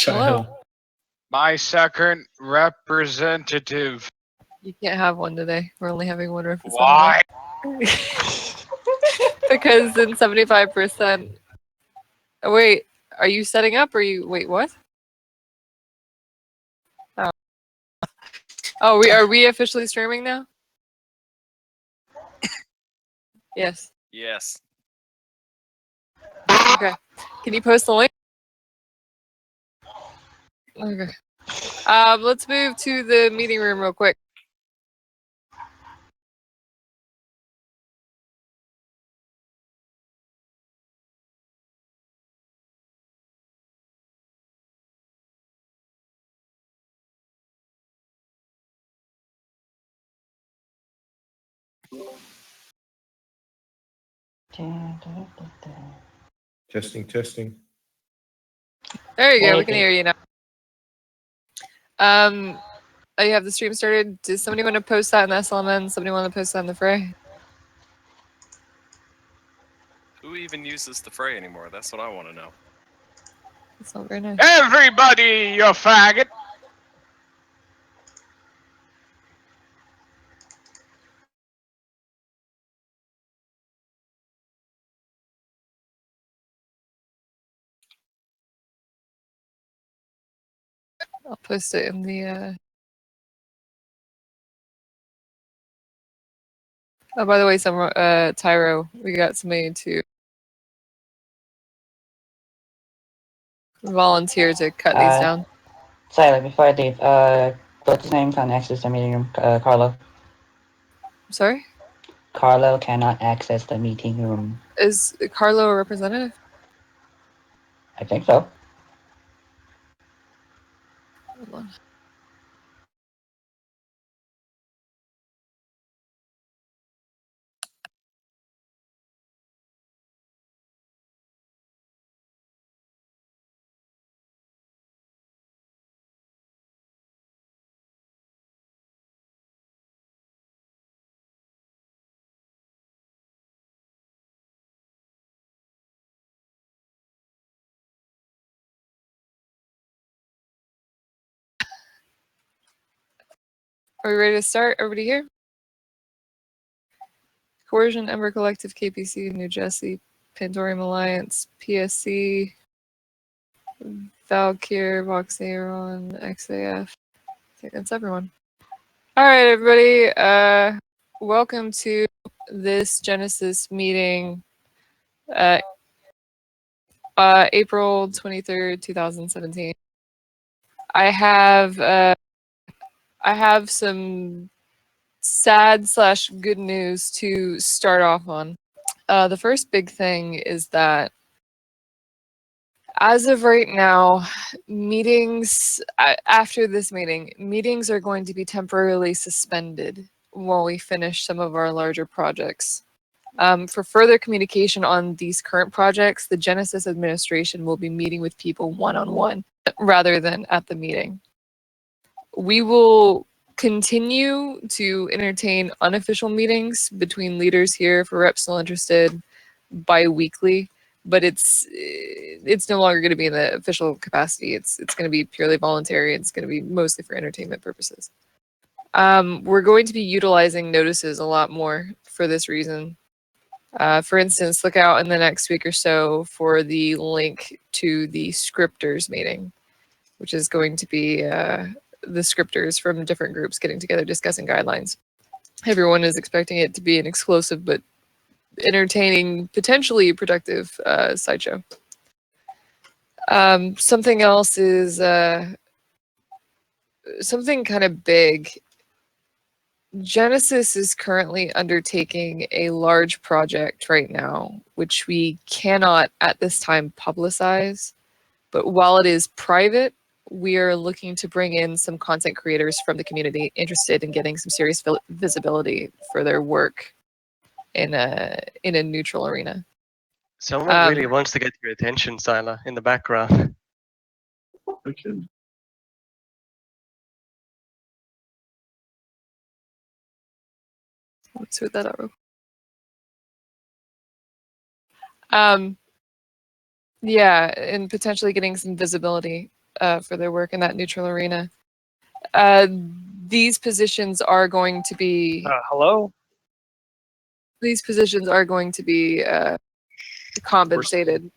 Hello. My second representative. You can't have one today. We're only having one representative. Why? Because then 75%. Oh, wait, are you setting up or you? Wait, what? Oh, are we officially streaming now? Yes. Yes. Okay. Can you post the link? Okay. Let's move to the meeting room real quick. Testing, testing. There you go. We can hear you now. You have the stream started. Does somebody want to post that in the SLMN? Somebody want to post that in the fray? Who even uses the fray anymore? That's what I want to know. It's not very nice. Everybody, you faggot! I'll post it in the. Oh, by the way, Tyro, we got somebody to volunteer to cut these down. Silent, before I leave, what's his name can't access the meeting room? Carlo. Sorry? Carlo cannot access the meeting room. Is Carlo a representative? I think so. Hold on. Are we ready to start? Everybody here? Coercion, Ember Collective, KPC, New Jessie, Pandorium Alliance, PSC, Valkyr, Voxaeron, XAF. I think that's everyone. Alright, everybody. Welcome to this Genesis meeting. April 23rd, 2017. I have some sad / good news to start off on. The first big thing is that as of right now, meetings after this meetings are going to be temporarily suspended while we finish some of our larger projects. For further communication on these current projects, the Genesis administration will be meeting with people one-on-one rather than at the meeting. We will continue to entertain unofficial meetings between leaders here for reps still interested bi-weekly, but it's no longer going to be in the official capacity. It's going to be purely voluntary. It's going to be mostly for entertainment purposes. We're going to be utilizing notices a lot more for this reason. For instance, look out in the next week or so for the link to the scripters meeting, which is going to be the scripters from different groups getting together discussing guidelines. Everyone is expecting it to be an explosive but entertaining, potentially productive sideshow. Something else is something kind of big. Genesis is currently undertaking a large project right now, which we cannot at this time publicize. But while it is private, we are looking to bring in some content creators from the community interested in getting some serious visibility for their work in a neutral arena. Someone really wants to get your attention, Sila, in the background. Okay. Let's sort that out real quick. Yeah, and potentially getting some visibility. for their work in that neutral arena. These positions are going to be Hello? these positions are going to be compensated.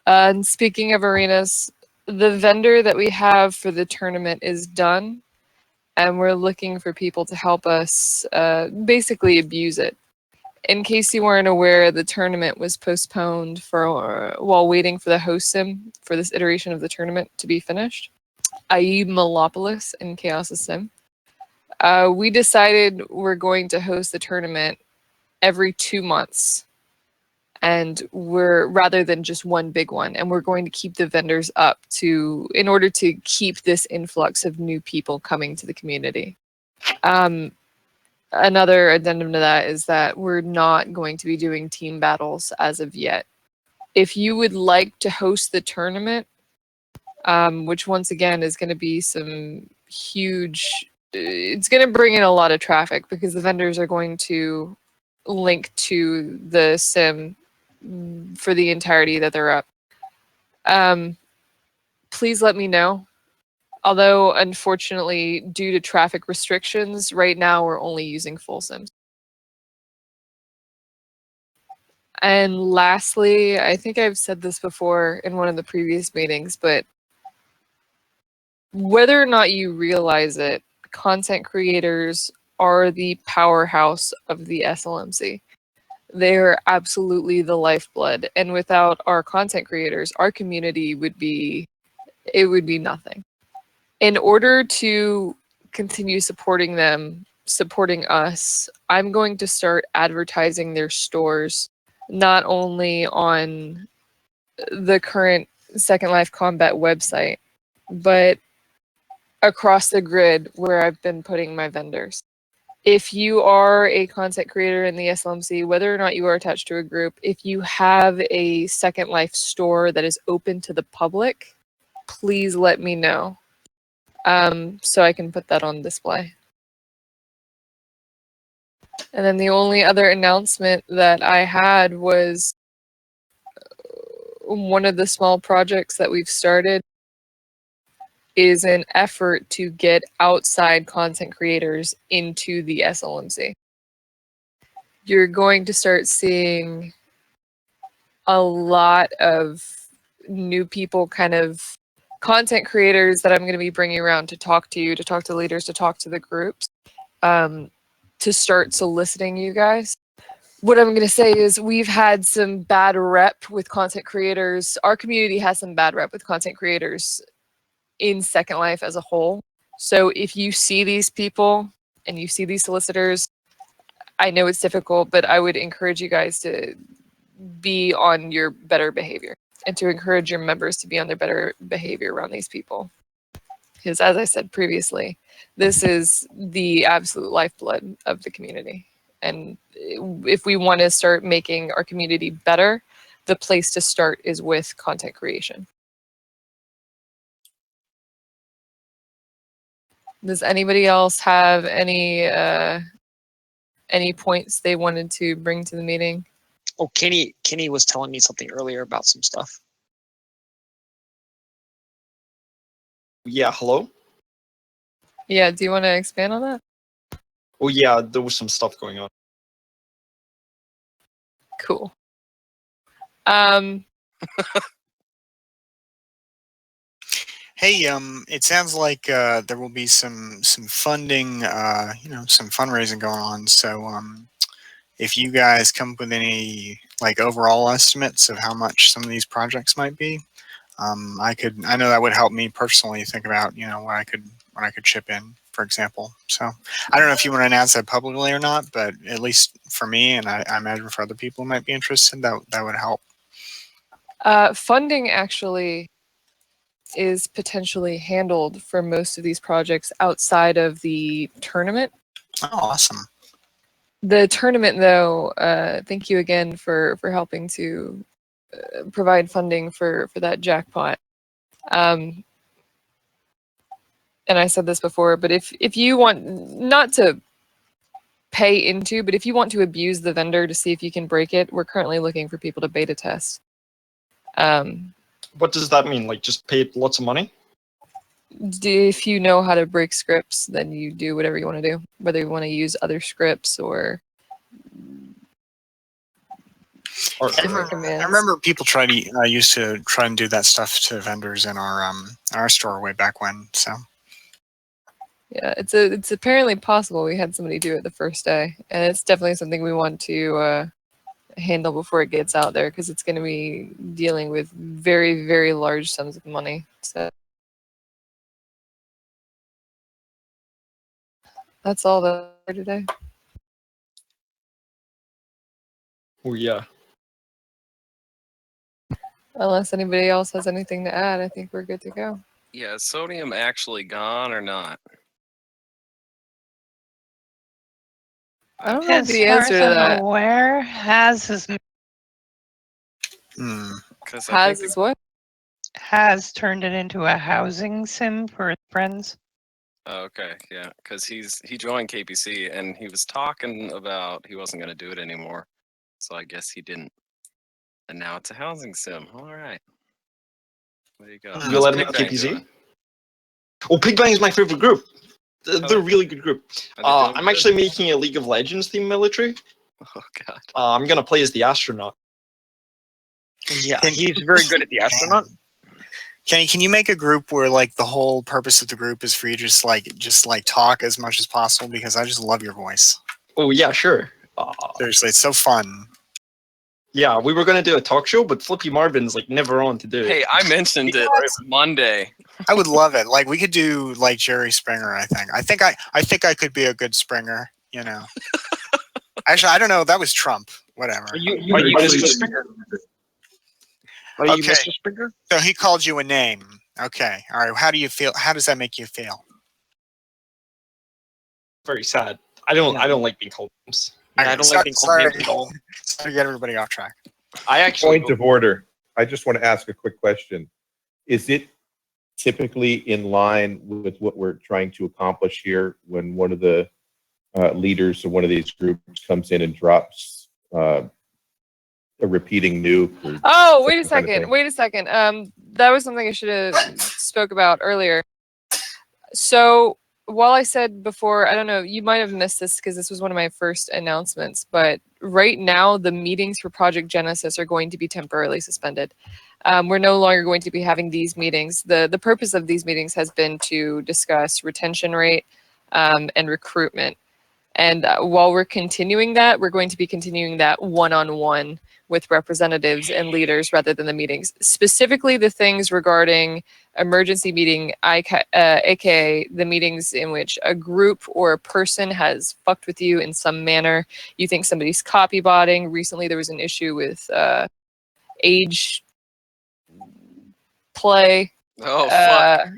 And speaking of arenas, the vendor that we have for the tournament is done, and we're looking for people to help us basically abuse it. In case you weren't aware, the tournament was postponed for while waiting for the host sim for this iteration of the tournament to be finished, i.e. Melopolis and Chaos Sim. We decided we're going to host the tournament every 2 months, and we're rather than just one big one, and we're going to keep the vendors up in order to keep this influx of new people coming to the community. Another addendum to that is that we're not going to be doing team battles as of yet. If you would like to host the tournament, which once again is going to be some huge, it's going to bring in a lot of traffic because the vendors are going to link to the sim for the entirety that they're up. Please let me know. Although, unfortunately, due to traffic restrictions, right now we're only using full sims. And lastly, I think I've said this before in one of the previous meetings, but whether or not you realize it, content creators are the powerhouse of the SLMC. They are absolutely the lifeblood. And without our content creators, our community would be nothing. In order to continue supporting them, supporting us, I'm going to start advertising their stores, not only on the current Second Life Combat website, but across the grid where I've been putting my vendors. If you are a content creator in the SLMC, whether or not you are attached to a group, if you have a Second Life store that is open to the public, please let me know. So I can put that on display. And then the only other announcement that I had was one of the small projects that we've started is an effort to get outside content creators into the SLMC. You're going to start seeing a lot of new people, kind of content creators that I'm going to be bringing around to talk to you, to talk to leaders, to talk to the groups, to start soliciting you guys. What I'm going to say is we've had some bad rep with content creators. Our community has some bad rep with content creators in Second Life as a whole. So if you see these people and you see these solicitors, I know it's difficult, but I would encourage you guys to be on your better behavior and to encourage your members to be on their better behavior around these people. Because as I said previously, this is the absolute lifeblood of the community. And if we want to start making our community better, the place to start is with content creation. Does anybody else have any points they wanted to bring to the meeting? Oh, Kenny was telling me something earlier about some stuff. Yeah, hello? Yeah, do you want to expand on that? Oh yeah, there was some stuff going on. Cool. Hey, it sounds like there will be some funding, some fundraising going on. So, if you guys come up with any like overall estimates of how much some of these projects might be, I know that would help me personally think about, what I could chip in, for example. So, I don't know if you want to announce that publicly or not, but at least for me, and I imagine for other people who might be interested, that would help. Funding actually is potentially handled for most of these projects outside of the tournament. Oh, awesome. The tournament, though, thank you again for helping to provide funding for that jackpot. And I said this before, but if you want not to pay into, but if you want to abuse the vendor to see if you can break it, we're currently looking for people to beta test. What does that mean? Like, just pay lots of money? If you know how to break scripts, then you do whatever you want to do, whether you want to use other scripts or different commands. I remember people used to try and do that stuff to vendors in our store way back when. So Yeah, it's apparently possible. We had somebody do it the first day, and it's definitely something we want to handle before it gets out there, because it's going to be dealing with very, very large sums of money. So that's all for today. Oh yeah. Unless anybody else has anything to add, I think we're good to go. Yeah, is sodium actually gone or not? I don't know As the far answer as to I'm that. aware, has Because Has is what? has turned it into a housing sim for his friends. Okay, yeah, because he joined KPC and he was talking about he wasn't going to do it anymore, so I guess he didn't. And now it's a housing sim. All right, there you go. You How's let him Big out Bang KPZ? doing? Oh, Pig Bang is my favorite group. They're a really good group. Are they doing I'm good? actually making a League of Legends themed military. Oh god. I'm gonna play as the astronaut. Yeah, he's very good at the astronaut. Kenny, can you make a group where like the whole purpose of the group is for you to just like talk as much as possible, because I just love your voice. Oh yeah, sure. Seriously, it's so fun. Yeah, we were gonna do a talk show, but Flippy Marvin's like never on to do it. Hey, I mentioned it Monday. I would love it. Like we could do like Jerry Springer. I think I could be a good Springer. You know. Actually, I don't know. That was Trump. Whatever. Are you Mr. Springer? Are you Okay. Mr. Springer? So he called you a name. Okay. All right. How do you feel? How does that make you feel? Very sad. I don't like being called names. Yeah, I don't like being called names at all. Sorry to get everybody off track. I actually Point of order. I just want to ask a quick question. Is it typically in line with what we're trying to accomplish here when one of the leaders of one of these groups comes in and drops a repeating nuke? Oh, wait a That kind of second. thing. Wait a second. That was something I should have spoke about earlier. So while I said before, I don't know, you might have missed this because this was one of my first announcements, but right now the meetings for Project Genesis are going to be temporarily suspended. We're no longer going to be having these meetings. The purpose of these meetings has been to discuss retention rate and recruitment. And while we're continuing that, we're going to be continuing that one-on-one with representatives and leaders rather than the meetings. Specifically, the things regarding emergency meeting, aka the meetings in which a group or a person has fucked with you in some manner. You think somebody's copy botting. Recently, there was an issue with age play. Oh fuck.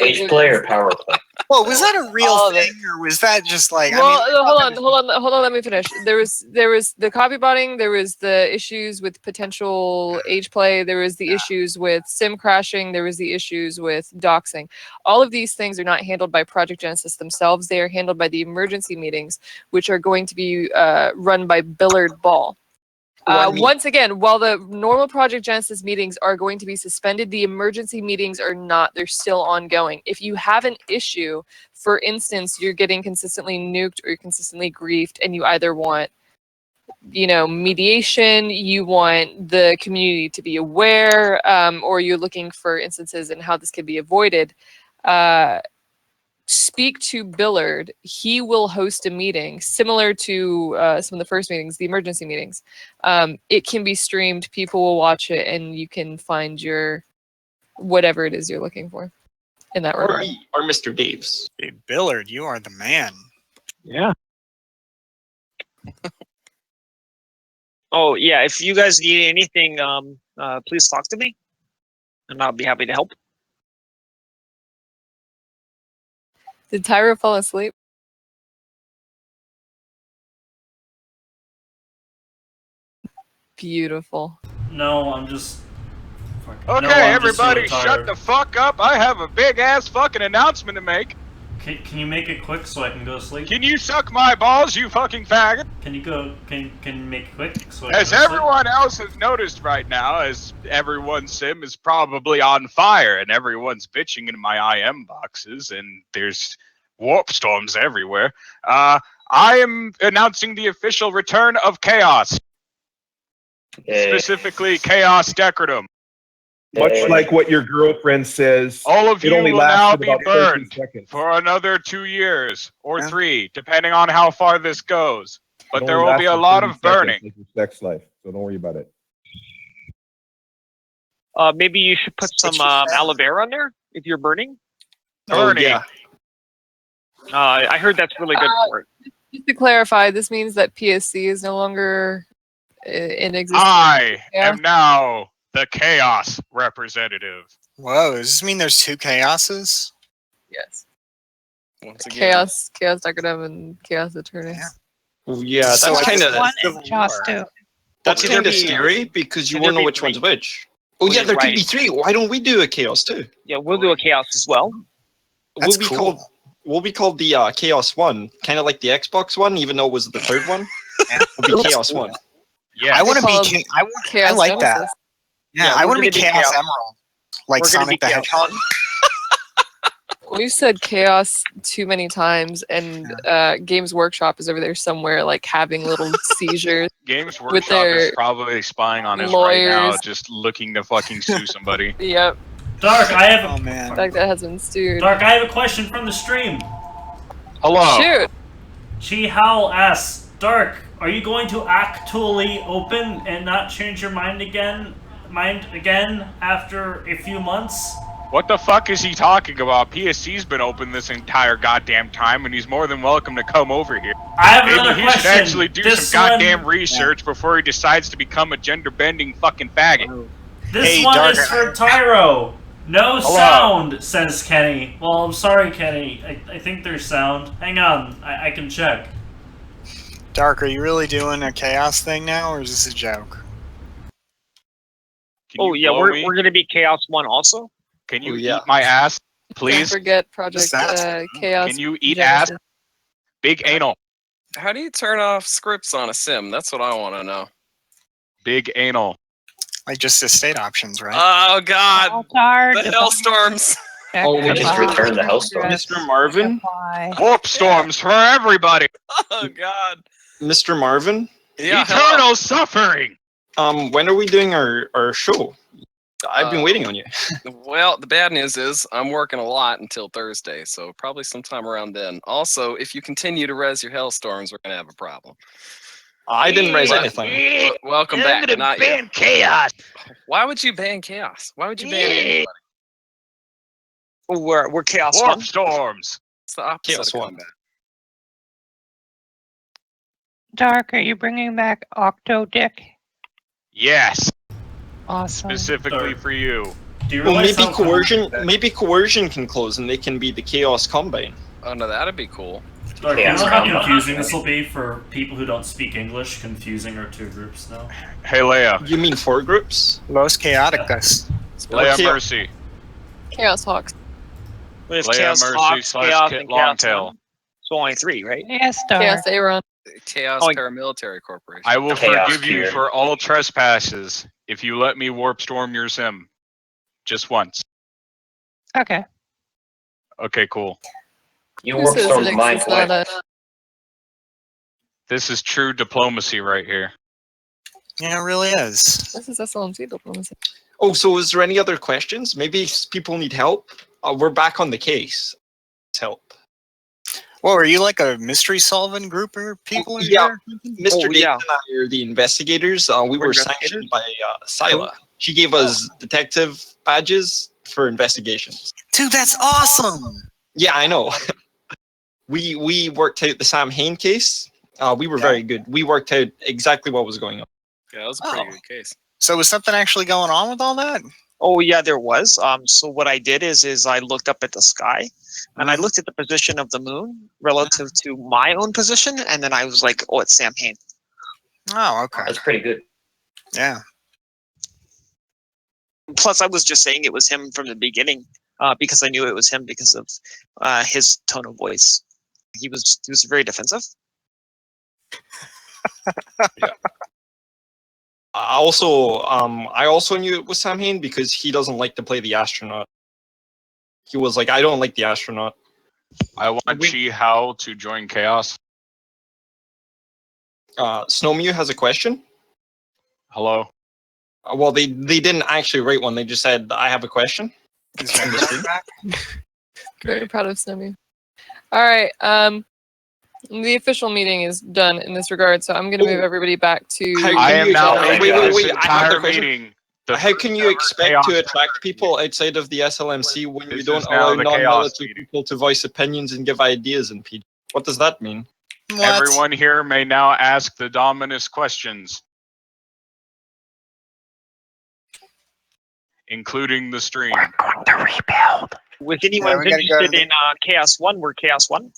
Age play or power play? Well, was that a real All of it. thing, or was that just like? Well, I mean, hold on. Let me finish. There was the copy botting. There was the issues with potential age play. There was the issues with sim crashing. There was the issues with doxing. All of these things are not handled by Project Genesis themselves. They are handled by the emergency meetings, which are going to be run by Billard Ball. Once again, while the normal Project Genesis meetings are going to be suspended, the emergency meetings are not. They're still ongoing. If you have an issue, for instance, you're getting consistently nuked or you're consistently griefed, and you either want, mediation, you want the community to be aware, or you're looking for instances in how this can be avoided, speak to Billard. He will host a meeting similar to some of the first meetings, the emergency meetings. It can be streamed. People will watch it, and you can find your whatever it is you're looking for in that regard. or Mr. Dave's. hey, Billard, you are the man. Yeah. Oh yeah, if you guys need anything, please talk to me, and I'll be happy to help. Did Tyra fall asleep? Beautiful. No, I'm just. Okay, everybody, shut the fuck up. I have a big ass fucking announcement to make. Can you make it quick so I can go to sleep? Can you suck my balls, you fucking faggot? Can you go? Can you make it quick so I can As go to sleep? everyone else has noticed right now, as everyone's sim is probably on fire and everyone's bitching in my IM boxes and there's warp storms everywhere, I am announcing the official return of Chaos. Specifically, Chaos Decoratum. Much like what your girlfriend says, all of it you only will now lasted be about 13 burned seconds. for another 2 years or 3, depending on how far this goes. But It there only will be a lasted lot 30 of burning. seconds, like your sex life, so don't worry about it. Maybe you should put some aloe vera on there if you're burning. Burning. Yeah. I heard that's really good for it. Just to clarify, this means that PSC is no longer in existence. I am now the Chaos representative. Whoa, does this mean there's 2 chaoses? Yes. Once again. Chaos Decorative and Chaos Attorney. Well, yeah, So that's I kind just of One and Joss too. that's Well, kind could of there be- scary because you could won't there know be which one's 3? which. Oh Well, yeah, there could right. be 3. Why don't we do a chaos too? Yeah, we'll do a chaos as well. That's We'll be cool. called we'll be called the Chaos One, kind of like the Xbox One, even though it was the 3rd one. We'll be Chaos One. Yeah. I want to be called king. Chaos I like that. Genesis. Yeah, Yeah, I we're want to be gonna be Chaos Chaos. Emerald. Like We're gonna Sonic be the Chaos. Hedgehog. We've said chaos too many times, and Games Workshop is over there somewhere, like having little seizures. Games With Workshop their is probably spying on us right now, lawyers. just looking to fucking sue somebody. Yep, Dark, I have a Oh man. like that has been stewed. Dark, I have a question from the stream. Hello. Shoot! Chi Howl asks, Dark, are you going to actually open and not change your mind again after a few months? What the fuck is he talking about? PSC's been open this entire goddamn time, and he's more than welcome to come over here. I have another Maybe he question. should actually do This some goddamn one- research before he decides to become a gender-bending fucking faggot. This Hey, one Dark, is for Tyro. No Hello. sound, says Kenny. Well, I'm sorry, Kenny. I think there's sound. Hang on, I can check. Dark, are you really doing a chaos thing now, or is this a joke? Can Oh you yeah, blow we're me? gonna be Chaos One also. Can you Oh, yeah. eat my ass, Don't please? forget Project that? Chaos. Can you eat Genesis. ass? Big anal. How do you turn off scripts on a sim? That's what I want to know. Big anal. Like just the state options, right? Oh God, Altar, the hailstorms. Oh, we just returned the Hellstorm. Mr. Marvin? Warp storms for everybody. Oh God. Mr. Marvin? Yeah. Eternal suffering. When are we doing our show? I've been waiting on you. Well, the bad news is I'm working a lot until Thursday, so probably sometime around then. Also, if you continue to res your hailstorms, we're gonna have a problem. I didn't raise Well, anything. Welcome back. Not you. Chaos. Why would you ban chaos? Why would you ban anybody? Oh, we're Chaos Warp One. storms. It's the opposite Chaos of one. combat. Dark, are you bringing back Octo Dick? Yes, Awesome. specifically for you. Do you Well, realize maybe how coercion. Maybe coercion can close, and they can be the Chaos Combine. Oh no, that'd be cool. Dark, you Chaos know how Round. confusing this will be for people who don't speak English, confusing our 2 groups now? Hey, Leia. You mean 4 groups? Los Chaoticus. Leia Okay. Mercy. Chaos Hawks. We have Leia Chaos Mercy Hawks, slash Chaos, Kit and Chaos Longtail. One. So only 3, right? Yes, Dark. Chaos Aaron. Chaos Oh, Paramilitary Corporation. I will Chaos forgive you tier. for all trespasses if you let me warp storm your sim. Just once. Okay. Okay, cool. You Who warp says storms Nyx mine is not twice. a- This is true diplomacy right here. Yeah, it really is. This is SLMC diplomacy. Oh, so is there any other questions? Maybe if people need help. We're back on the case. Help. Well, are you like a mystery solving group or people? in Yeah. here? Mr. Oh, Dave yeah. and I are the investigators. We were investigators? sanctioned by Sila. She gave us detective badges for investigations. Dude, that's awesome. Yeah, I know. we worked out the Sam Hain case. We were very good. We worked out exactly what was going on. Yeah, that was a pretty good case. So was something actually going on with all that? Oh yeah, there was. So what I did is I looked up at the sky, and I looked at the position of the moon relative to my own position, and then I was like, "Oh, it's Sam Hain." Oh, okay. That's pretty good. Yeah. Plus, I was just saying it was him from the beginning. because I knew it was him because of his tone of voice. He was very defensive. I also knew it was Sam Hain because he doesn't like to play the astronaut. He was like, I don't like the astronaut. I want Chi Hao to join Chaos. Snowmew has a question. Hello. Well, they didn't actually write one. They just said, I have a question. On the screen. Very proud of Snowmew. All right. The official meeting is done in this regard, so I'm going to move everybody back to. I am now wait, this I have entire a question. meeting. How can you expect to attract people outside of the SLMC when you don't allow non-military people to voice opinions and give ideas in PG? What does that mean? Everyone here may now ask the Dominus questions, including the stream. We're going to rebuild. If anyone's interested in Chaos 1, we're Chaos 1.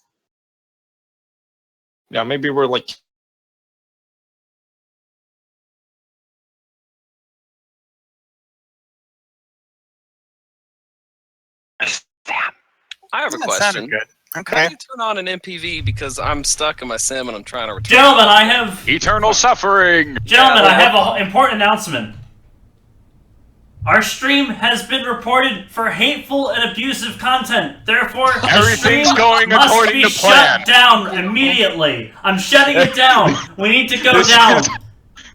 Yeah, maybe we're like. I have a That question. sounded good. How Okay. do you turn on an MPV because I'm stuck in my sim and I'm trying to return? Gentlemen, I have Eternal suffering. Gentlemen, I have an important announcement. Our stream has been reported for hateful and abusive content. Therefore, the Everything's stream going must according be to plan. shut down immediately. I'm shutting it down. We need to go This down.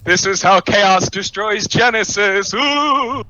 This is how Chaos destroys Genesis. Ooh!